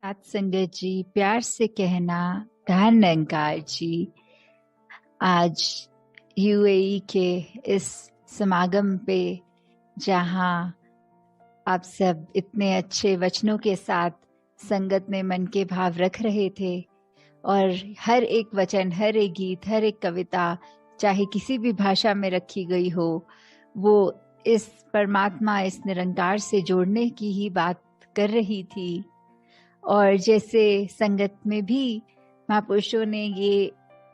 सात संगत जी, प्यार से कहना धन निरंकार जी। आज यूएई के इस समागम पे जहां आप सब इतने अच्छे वचनों के साथ संगत में मन के भाव रख रहे थे और हर एक वचन, हर एक गीत, हर एक कविता चाहे किसी भी भाषा में रखी गई हो, वो इस परमात्मा, इस निरंकार से जोड़ने की ही बात कर रही थी। और जैसे संगत में भी महापुरुषों ने ये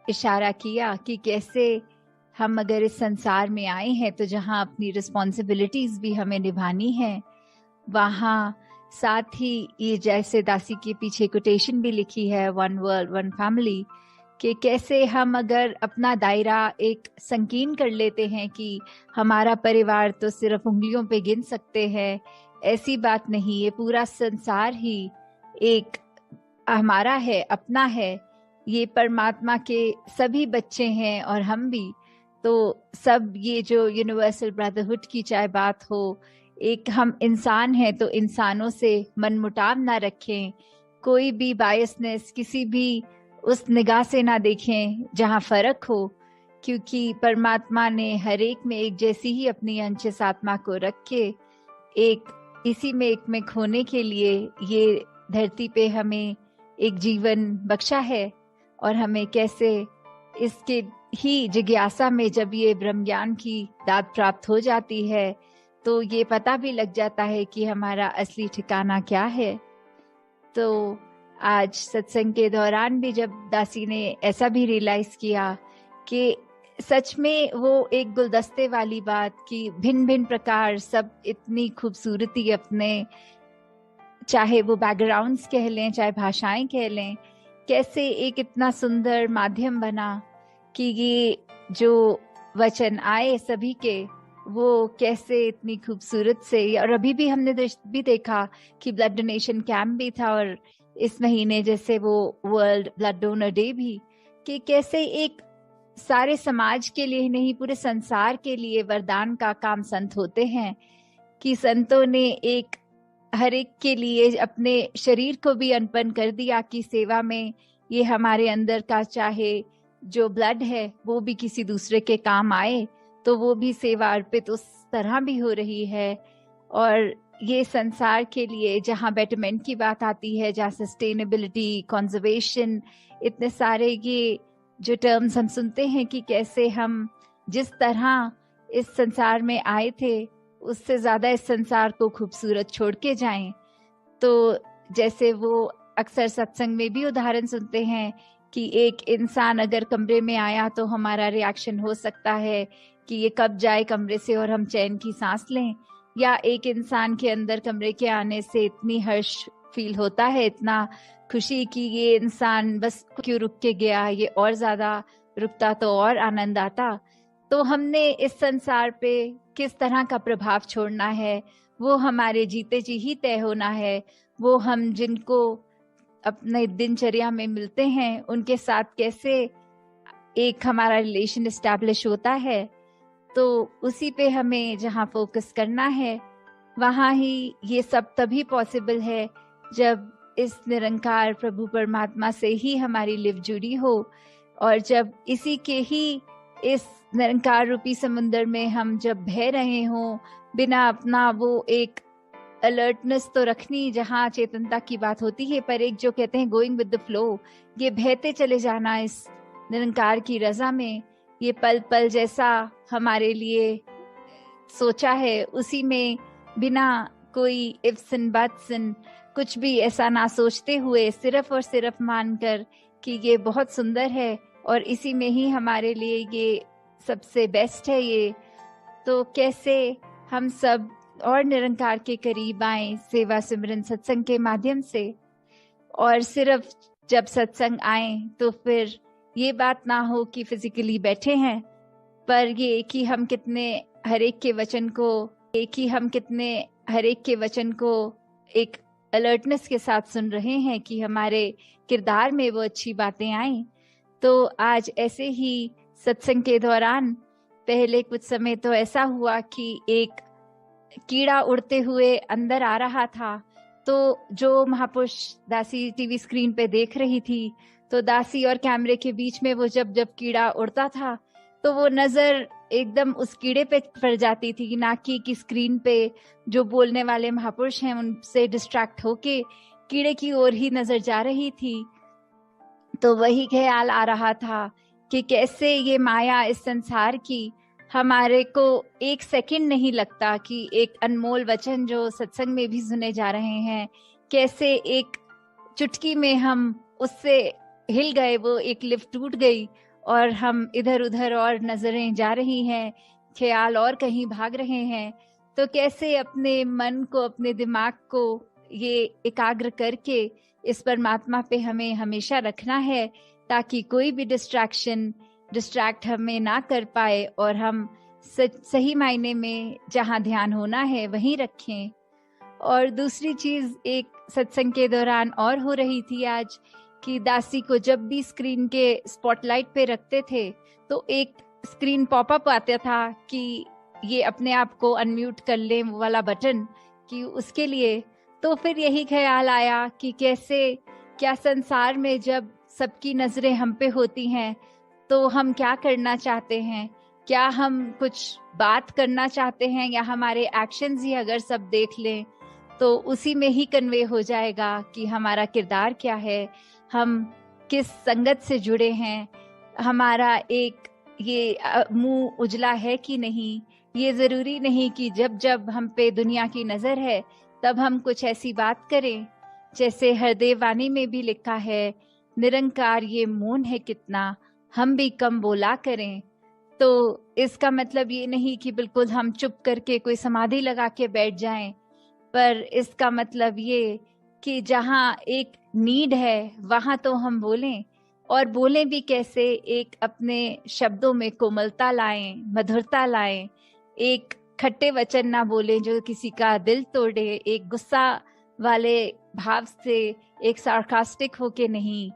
इशारा किया कि कैसे हम अगर इस संसार में आए हैं तो जहाँ अपनी रिस्पॉन्सिबिलिटीज भी हमें निभानी है, वहाँ साथ ही ये जैसे दासी के पीछे कोटेशन भी लिखी है, वन वर्ल्ड वन फैमिली, कि कैसे हम अगर अपना दायरा एक संकीर्ण कर लेते हैं कि हमारा परिवार तो सिर्फ उंगलियों पे गिन सकते हैं, ऐसी बात नहीं। ये पूरा संसार ही एक हमारा है, अपना है। ये परमात्मा के सभी बच्चे हैं और हम भी। तो सब ये जो यूनिवर्सल ब्रदरहुड की चाहे बात हो, एक हम इंसान हैं तो इंसानों से मनमुटाव ना रखें, कोई भी बायसनेस किसी भी उस निगाह से ना देखें जहाँ फर्क हो, क्योंकि परमात्मा ने हर एक में एक जैसी ही अपनी अंश आत्मा को रख के एक इसी में एक में खोने के लिए ये धरती पे हमें एक जीवन बख्शा है। और हमें कैसे इसके ही जिज्ञासा में जब ये ब्रह्म ज्ञान की दात प्राप्त हो जाती है तो ये पता भी लग जाता है कि हमारा असली ठिकाना क्या है। तो आज सत्संग के दौरान भी जब दासी ने ऐसा भी रियलाइज किया कि सच में वो एक गुलदस्ते वाली बात कि भिन्न भिन्न प्रकार सब इतनी खूबसूरती अपने, चाहे वो बैकग्राउंड्स कह लें चाहे भाषाएं कह लें, कैसे एक इतना सुंदर माध्यम बना कि ये जो वचन आए सभी के, वो कैसे इतनी खूबसूरत से। और अभी भी हमने भी देखा कि ब्लड डोनेशन कैंप भी था और इस महीने जैसे वो वर्ल्ड ब्लड डोनर डे भी, कि कैसे एक सारे समाज के लिए नहीं पूरे संसार के लिए वरदान का काम संत होते हैं, कि संतों ने एक हर एक के लिए अपने शरीर को भी अर्पण कर दिया कि सेवा में ये हमारे अंदर का चाहे जो ब्लड है वो भी किसी दूसरे के काम आए, तो वो भी सेवा अर्पित उस तरह भी हो रही है। और ये संसार के लिए जहाँ बेटरमेंट की बात आती है, जहाँ सस्टेनेबिलिटी, कंजर्वेशन, इतने सारे ये जो टर्म्स हम सुनते हैं कि कैसे हम जिस तरह इस संसार में आए थे उससे ज्यादा इस संसार को खूबसूरत छोड़ के जाएं। तो जैसे वो अक्सर सत्संग में भी उदाहरण सुनते हैं कि एक इंसान अगर कमरे में आया तो हमारा रिएक्शन हो सकता है कि ये कब जाए कमरे से और हम चैन की सांस लें, या एक इंसान के अंदर कमरे के आने से इतनी हर्ष फील होता है, इतना खुशी कि ये इंसान बस क्यों रुक के गया, ये और ज्यादा रुकता तो और आनंद आता। तो हमने इस संसार पे किस तरह का प्रभाव छोड़ना है वो हमारे जीते जी ही तय होना है। वो हम जिनको अपने दिनचर्या में मिलते हैं उनके साथ कैसे एक हमारा रिलेशन एस्टैब्लिश होता है, तो उसी पे हमें जहाँ फोकस करना है, वहाँ ही ये सब तभी पॉसिबल है जब इस निरंकार प्रभु परमात्मा से ही हमारी लिव जुड़ी हो, और जब इसी के ही इस निरंकार रूपी समुद्र में हम जब बह रहे हों, बिना अपना वो एक अलर्टनेस तो रखनी जहाँ चेतनता की बात होती है, पर एक जो कहते हैं गोइंग विद द फ्लो, ये बहते चले जाना इस निरंकार की रजा में। ये पल पल जैसा हमारे लिए सोचा है उसी में, बिना कोई इफ्स एंड बट्स एंड कुछ भी ऐसा ना सोचते हुए सिर्फ और सिर्फ मानकर कि ये बहुत सुंदर है और इसी में ही हमारे लिए ये सबसे बेस्ट है। ये तो कैसे हम सब और निरंकार के करीब आए सेवा सिमरन सत्संग के माध्यम से, और सिर्फ जब सत्संग आए तो फिर ये बात ना हो कि फिजिकली बैठे हैं, पर ये कि हम कितने हर एक के वचन को एक अलर्टनेस के साथ सुन रहे हैं कि हमारे किरदार में वो अच्छी बातें आए। तो आज ऐसे ही सत्संग के दौरान पहले कुछ समय तो ऐसा हुआ कि एक कीड़ा उड़ते हुए अंदर आ रहा था, तो जो महापुरुष दासी टीवी स्क्रीन पे देख रही थी, तो दासी और कैमरे के बीच में वो जब जब कीड़ा उड़ता था तो वो नजर एकदम उस कीड़े पे पड़ जाती थी, ना कि स्क्रीन पे जो बोलने वाले महापुरुष हैं उनसे डिस्ट्रैक्ट होके कीड़े की ओर ही नजर जा रही थी। तो वही ख्याल आ रहा था कि कैसे ये माया इस संसार की हमारे को एक सेकंड नहीं लगता कि एक अनमोल वचन जो सत्संग में भी सुने जा रहे हैं, कैसे एक चुटकी में हम उससे हिल गए, वो एक लिफ्ट टूट गई और हम इधर उधर और नजरें जा रही हैं, ख्याल और कहीं भाग रहे हैं। तो कैसे अपने मन को, अपने दिमाग को ये एकाग्र करके इस परमात्मा पे हमें हमेशा रखना है, ताकि कोई भी डिस्ट्रैक्ट हमें ना कर पाए और हम सही मायने में जहाँ ध्यान होना है वहीं रखें। और दूसरी चीज एक सत्संग के दौरान और हो रही थी आज, कि दासी को जब भी स्क्रीन के स्पॉटलाइट पे रखते थे तो एक स्क्रीन पॉपअप आता था कि ये अपने आप को अनम्यूट कर ले वाला बटन, कि उसके लिए। तो फिर यही ख्याल आया कि कैसे, क्या संसार में जब सबकी नजरें हम पे होती हैं तो हम क्या करना चाहते हैं, क्या हम कुछ बात करना चाहते हैं, या हमारे एक्शंस ही अगर सब देख लें तो उसी में ही कन्वे हो जाएगा कि हमारा किरदार क्या है, हम किस संगत से जुड़े हैं, हमारा एक ये मुंह उजला है कि नहीं। ये जरूरी नहीं कि जब जब हम पे दुनिया की नजर है तब हम कुछ ऐसी बात करें। जैसे हरदेव वाणी में भी लिखा है, निरंकार ये मौन है कितना, हम भी कम बोला करें। तो इसका मतलब ये नहीं कि बिल्कुल हम चुप करके कोई समाधि लगा के बैठ जाएं, पर इसका मतलब ये कि जहाँ एक नीड है वहां तो हम बोलें, और बोलें भी कैसे, एक अपने शब्दों में कोमलता लाएं, मधुरता लाएं, एक खट्टे वचन ना बोलें जो किसी का दिल तोड़े, एक गुस्सा वाले भाव से, एक सार्कास्टिक होके नहीं,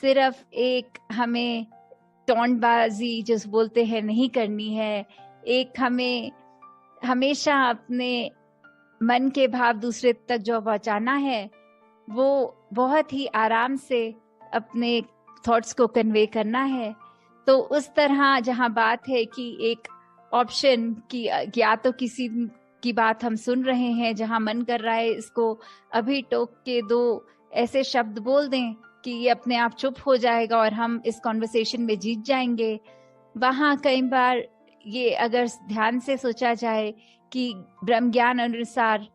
सिर्फ एक हमें टोंटबाजी जिस बोलते हैं नहीं करनी है। एक हमें हमेशा अपने मन के भाव दूसरे तक जो पहुंचाना है वो बहुत ही आराम से अपने थॉट्स को कन्वे करना है। तो उस तरह जहां बात है कि एक ऑप्शन की, या तो किसी की बात हम सुन रहे हैं जहां मन कर रहा है इसको अभी टोक के दो ऐसे शब्द बोल दें कि ये अपने आप चुप हो जाएगा और हम इस कॉन्वर्सेशन में जीत जाएंगे। वहां कई बार ये अगर ध्यान से सोचा जाए कि ब्रह्म ज्ञान अनुसार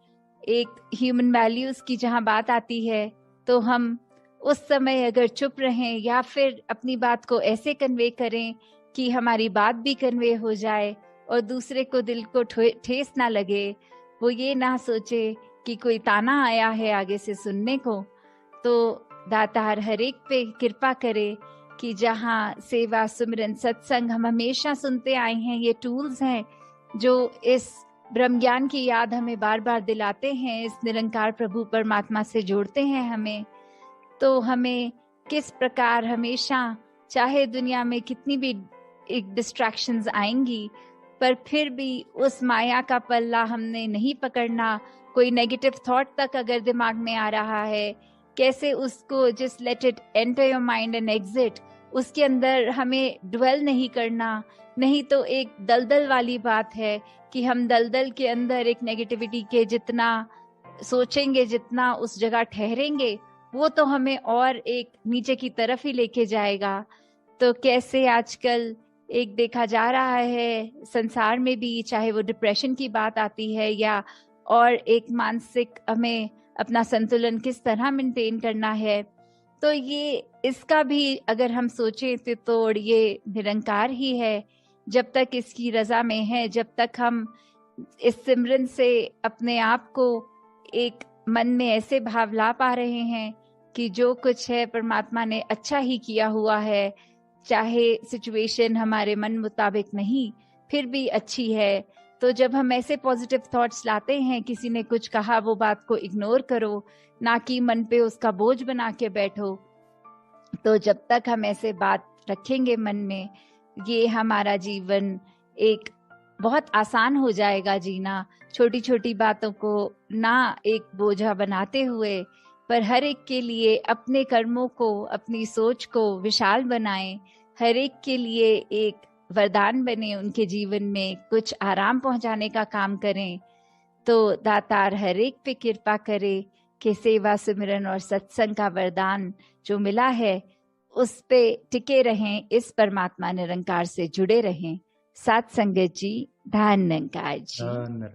एक ह्यूमन वैल्यूज की जहां बात आती है, तो हम उस समय अगर चुप रहें या फिर अपनी बात को ऐसे कन्वे करें कि हमारी बात भी कन्वे हो जाए और दूसरे को दिल को ठेस ना लगे, वो ये ना सोचे कि कोई ताना आया है आगे से सुनने को। तो दातार हर एक पे कृपा करे कि जहाँ सेवा, सुमिरन, सत्संग हम हमेशा सुनते आए हैं, ये टूल्स हैं जो इस ब्रह्म ज्ञान की याद हमें बार बार दिलाते हैं, इस निरंकार प्रभु परमात्मा से जोड़ते हैं हमें। तो हमें किस प्रकार हमेशा, चाहे दुनिया में कितनी भी एक डिस्ट्रैक्शंस आएंगी, पर फिर भी उस माया का पल्ला हमने नहीं पकड़ना। कोई नेगेटिव थॉट तक अगर दिमाग में आ रहा है, कैसे उसको just let it enter your mind and exit, उसके अंदर हमें ड्वेल नहीं करना। नहीं तो एक दलदल वाली बात है कि हम दलदल के अंदर एक नेगेटिविटी के जितना सोचेंगे, जितना उस जगह ठहरेंगे, वो तो हमें और एक नीचे की तरफ ही लेके जाएगा। तो कैसे आजकल एक देखा जा रहा है संसार में भी, चाहे वो डिप्रेशन की बात आती है या और एक मानसिक हमें अपना संतुलन किस तरह मेंटेन करना है, तो ये इसका भी अगर हम सोचें तो ये निरंकार ही है। जब तक इसकी रजा में है, जब तक हम इस सिमरन से अपने आप को एक मन में ऐसे भाव ला पा रहे हैं कि जो कुछ है परमात्मा ने अच्छा ही किया हुआ है, चाहे सिचुएशन हमारे मन मुताबिक नहीं फिर भी अच्छी है। तो जब हम ऐसे पॉजिटिव थॉट्स लाते हैं, किसी ने कुछ कहा वो बात को इग्नोर करो, ना कि मन पे उसका बोझ बना के बैठो। तो जब तक हम ऐसे बात रखेंगे मन में, ये हमारा जीवन एक बहुत आसान हो जाएगा जीना। छोटी छोटी बातों को ना एक बोझा बनाते हुए, पर हर एक के लिए अपने कर्मों को, अपनी सोच को विशाल बनाएं, हर एक के लिए एक वरदान बने, उनके जीवन में कुछ आराम पहुंचाने का काम करें। तो दातार हर एक पे कृपा करे कि सेवा सिमरन और सत्संग का वरदान जो मिला है उस पे टिके रहें, इस परमात्मा निरंकार से जुड़े रहें। साथ संगत जी, धन निरंकार जी।